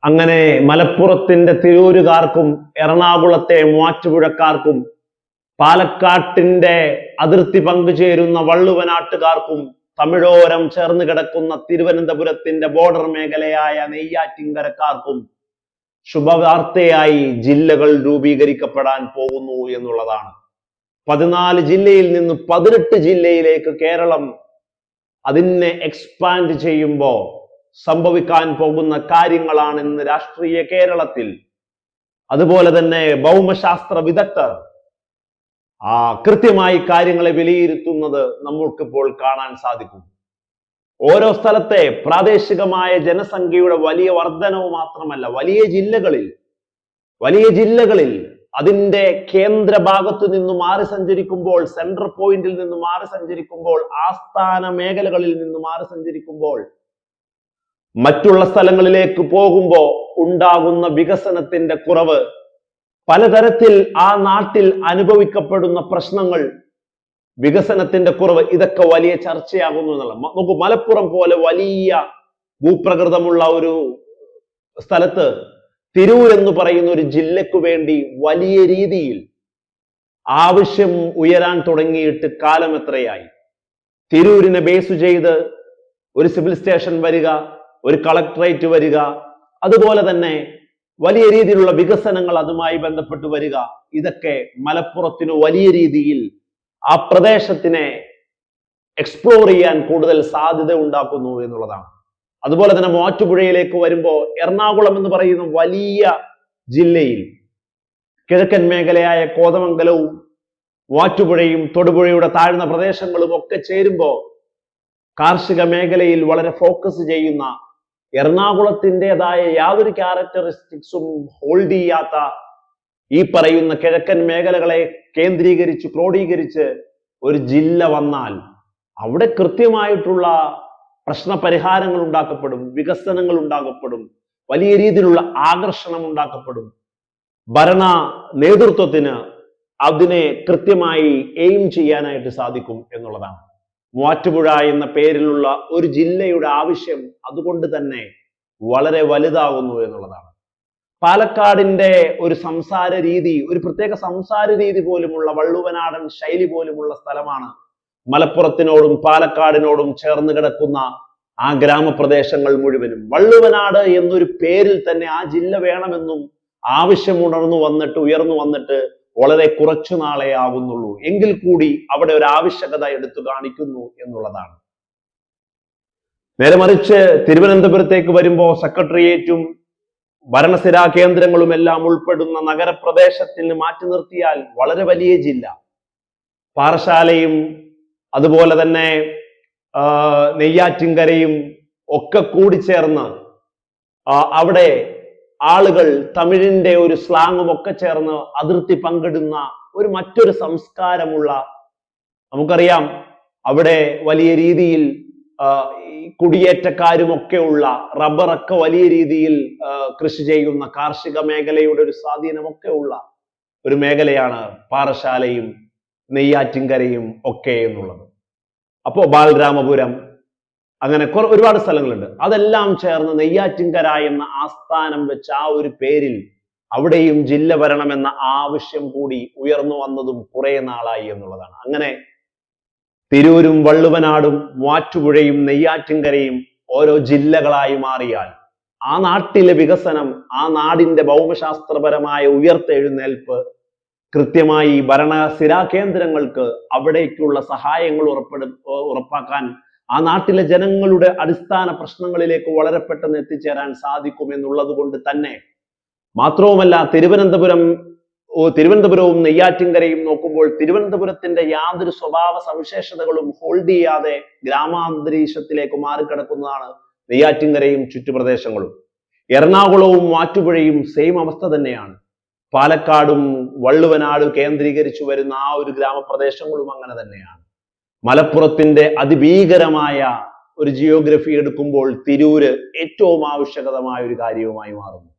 അങ്ങനെ മലപ്പുറത്തിന്റെ തിരൂരുകാർക്കും എറണാകുളത്തെ മൂവാറ്റുപുഴക്കാർക്കും പാലക്കാട്ടിന്റെ അതിർത്തി പങ്കുചേരുന്ന വള്ളുവനാട്ടുകാർക്കും തമിഴോരം ചേർന്ന് കിടക്കുന്ന തിരുവനന്തപുരത്തിന്റെ ബോർഡർ മേഖലയായ നെയ്യാറ്റിൻകരക്കാർക്കും ശുഭവാർത്തയായി ജില്ലകൾ രൂപീകരിക്കപ്പെടാൻ പോകുന്നു എന്നുള്ളതാണ്. 14 ജില്ലയിൽ നിന്ന് 18 ജില്ലയിലേക്ക് കേരളം അതിനെ എക്സ്പാൻഡ് ചെയ്യുമ്പോൾ സംഭവിക്കാൻ പോകുന്ന കാര്യങ്ങളാണ് ഇന്ന് രാഷ്ട്രീയ കേരളത്തിൽ. അതുപോലെ തന്നെ ഭൗമശാസ്ത്ര വിദഗ്ധർ കൃത്യമായി കാര്യങ്ങളെ വിലയിരുത്തുന്നത് നമുക്കിപ്പോൾ കാണാൻ സാധിക്കും. ഓരോ സ്ഥലത്തെ പ്രാദേശികമായ ജനസംഖ്യയുടെ വലിയ വർധനവ് മാത്രമല്ല, വലിയ ജില്ലകളിൽ അതിന്റെ കേന്ദ്ര ഭാഗത്തു നിന്ന് മാറി സഞ്ചരിക്കുമ്പോൾ, സെൻട്രൽ പോയിന്റിൽ നിന്ന് മാറി സഞ്ചരിക്കുമ്പോൾ, ആസ്ഥാന മേഖലകളിൽ നിന്ന് മാറി സഞ്ചരിക്കുമ്പോൾ, മറ്റുള്ള സ്ഥലങ്ങളിലേക്ക് പോകുമ്പോൾ ഉണ്ടാകുന്ന വികസനത്തിന്റെ കുറവ്, പലതരത്തിൽ ആ നാട്ടിൽ അനുഭവിക്കപ്പെടുന്ന പ്രശ്നങ്ങൾ, വികസനത്തിന്റെ കുറവ്, ഇതൊക്കെ വലിയ ചർച്ചയാകുന്നു എന്നുള്ള. നമുക്ക് മലപ്പുറം പോലെ വലിയ ഭൂപ്രകൃതമുള്ള ഒരു സ്ഥലത്ത് തിരൂർ എന്ന് പറയുന്ന ഒരു ജില്ലയ്ക്ക് വേണ്ടി വലിയ രീതിയിൽ ആവശ്യം ഉയരാൻ തുടങ്ങിയിട്ട് കാലം എത്രയായി. തിരൂരിനെ ബേസ് ചെയ്ത് ഒരു സിവിൽ സ്റ്റേഷൻ വരിക, ഒരു കളക്ടറേറ്റ് വരിക, അതുപോലെ തന്നെ വലിയ രീതിയിലുള്ള വികസനങ്ങൾ അതുമായി ബന്ധപ്പെട്ട് വരിക, ഇതൊക്കെ മലപ്പുറത്തിന് വലിയ രീതിയിൽ ആ പ്രദേശത്തിനെ എക്സ്പ്ലോർ ചെയ്യാൻ കൂടുതൽ സാധ്യത ഉണ്ടാക്കുന്നു എന്നുള്ളതാണ്. അതുപോലെ തന്നെ മൂവാറ്റുപുഴയിലേക്ക് വരുമ്പോൾ എറണാകുളം എന്ന് പറയുന്ന വലിയ ജില്ലയിൽ കിഴക്കൻ മേഖലയായ കോതമംഗലവും മൂവാറ്റുപുഴയും തൊടുപുഴയുടെ താഴ്ന്ന പ്രദേശങ്ങളും ഒക്കെ ചേരുമ്പോൾ കാർഷിക മേഖലയിൽ വളരെ ഫോക്കസ് ചെയ്യുന്ന, എറണാകുളത്തിൻ്റെതായ യാതൊരു ക്യാരക്ടറിസ്റ്റിക്സും ഹോൾഡ് ചെയ്യാത്ത ഈ പറയുന്ന കിഴക്കൻ മേഖലകളെ കേന്ദ്രീകരിച്ച് ക്രോഡീകരിച്ച് ഒരു ജില്ല വന്നാൽ അവിടെ കൃത്യമായിട്ടുള്ള പ്രശ്നപരിഹാരങ്ങൾ ഉണ്ടാക്കപ്പെടും, വികസനങ്ങൾ ഉണ്ടാക്കപ്പെടും, വലിയ രീതിയിലുള്ള ആകർഷണം ഉണ്ടാക്കപ്പെടും. ഭരണ നേതൃത്വത്തിന് അതിനെ കൃത്യമായി എയിം ചെയ്യാനായിട്ട് സാധിക്കും എന്നുള്ളതാണ്. മൂവാറ്റുപുഴ എന്ന പേരിലുള്ള ഒരു ജില്ലയുടെ ആവശ്യം അതുകൊണ്ട് തന്നെ വളരെ വലുതാകുന്നു എന്നുള്ളതാണ്. പാലക്കാടിന്റെ ഒരു സംസാര രീതി, ഒരു പ്രത്യേക സംസാര രീതി പോലുമുള്ള, വള്ളുവനാടൻ ശൈലി പോലുമുള്ള സ്ഥലമാണ് മലപ്പുറത്തിനോടും പാലക്കാടിനോടും ചേർന്ന് കിടക്കുന്ന ആ ഗ്രാമപ്രദേശങ്ങൾ മുഴുവനും. വള്ളുവനാട് എന്നൊരു പേരിൽ തന്നെ ആ ജില്ല വേണമെന്നും ആവശ്യം ഉയർന്നു വന്നിട്ട് വളരെ കുറച്ചു നാളെ ആകുന്നുള്ളൂ. എങ്കിൽ കൂടി അവിടെ ഒരു ആവശ്യകത എടുത്തു കാണിക്കുന്നു എന്നുള്ളതാണ്. നേരെ മറിച്ച് തിരുവനന്തപുരത്തേക്ക് വരുമ്പോൾ സെക്രട്ടേറിയറ്റും ഭരണസിരാ കേന്ദ്രങ്ങളും എല്ലാം ഉൾപ്പെടുന്ന നഗരപ്രദേശത്തിന് മാറ്റി നിർത്തിയാൽ വളരെ വലിയ ജില്ല, പാറശാലയും അതുപോലെ തന്നെ നെയ്യാറ്റിൻകരയും ഒക്കെ കൂടിച്ചേർന്ന് അവിടെ ആളുകൾ തമിഴിന്റെ ഒരു സ്ലാങ്ങും ഒക്കെ ചേർന്ന് അതിർത്തി പങ്കിടുന്ന മറ്റൊരു സംസ്കാരമുള്ള, നമുക്കറിയാം അവിടെ വലിയ രീതിയിൽ കുടിയേറ്റക്കാരുമൊക്കെ ഉള്ള, റബ്ബറൊക്കെ വലിയ രീതിയിൽ കൃഷി ചെയ്യുന്ന കാർഷിക മേഖലയുടെ ഒരു സ്വാധീനമൊക്കെ ഉള്ള ഒരു മേഖലയാണ് പാറശാലയും നെയ്യാറ്റിൻകരയും ഒക്കെ എന്നുള്ളത്. അപ്പോ ബാലരാമപുരം, അങ്ങനെ ഒരുപാട് സ്ഥലങ്ങളുണ്ട്. അതെല്ലാം ചേർന്ന് നെയ്യാറ്റിൻകര എന്ന ആസ്ഥാനം വെച്ച് ആ ഒരു പേരിൽ അവിടെയും ജില്ല വരണമെന്ന ആവശ്യം കൂടി ഉയർന്നു വന്നതും കുറെ നാളായി എന്നുള്ളതാണ്. അങ്ങനെ തിരൂരും വള്ളുവനാടും മൂവാറ്റുപുഴയും നെയ്യാറ്റിൻകരയും ഓരോ ജില്ലകളായി മാറിയാൽ ആ നാട്ടിലെ വികസനം, ആ നാടിന്റെ ഭൗമശാസ്ത്രപരമായ ഉയർത്തെഴുന്നേൽപ്പ് കൃത്യമായി ഭരണസിരാ കേന്ദ്രങ്ങൾക്ക് അവിടേക്കുള്ള സഹായങ്ങൾ ഉറപ്പാക്കാൻ, ആ നാട്ടിലെ ജനങ്ങളുടെ അടിസ്ഥാന പ്രശ്നങ്ങളിലേക്ക് വളരെ പെട്ടെന്ന് എത്തിച്ചേരാൻ സാധിക്കുമെന്നുള്ളത് കൊണ്ട് തന്നെ മാത്രവുമല്ല, തിരുവനന്തപുരവും നെയ്യാറ്റിൻകരയും നോക്കുമ്പോൾ തിരുവനന്തപുരത്തിന്റെ യാതൊരു സ്വഭാവ സവിശേഷതകളും ഹോൾഡ് ചെയ്യാതെ ഗ്രാമാന്തരീക്ഷത്തിലേക്ക് മാറിക്കിടക്കുന്നതാണ് നെയ്യാറ്റിൻകരയും ചുറ്റുപ്രദേശങ്ങളും. എറണാകുളവും മൂവാറ്റുപുഴയും സെയിം അവസ്ഥ തന്നെയാണ്. പാലക്കാടും വള്ളുവനാടും കേന്ദ്രീകരിച്ചു വരുന്ന ആ ഒരു ഗ്രാമപ്രദേശങ്ങളും അങ്ങനെ തന്നെയാണ്. മലപ്പുറത്തിന്റെ അതിഭീകരമായ ഒരു ജിയോഗ്രഫി എടുക്കുമ്പോൾ തിരൂര് ഏറ്റവും ആവശ്യകതമായ ഒരു കാര്യവുമായി മാറുന്നു.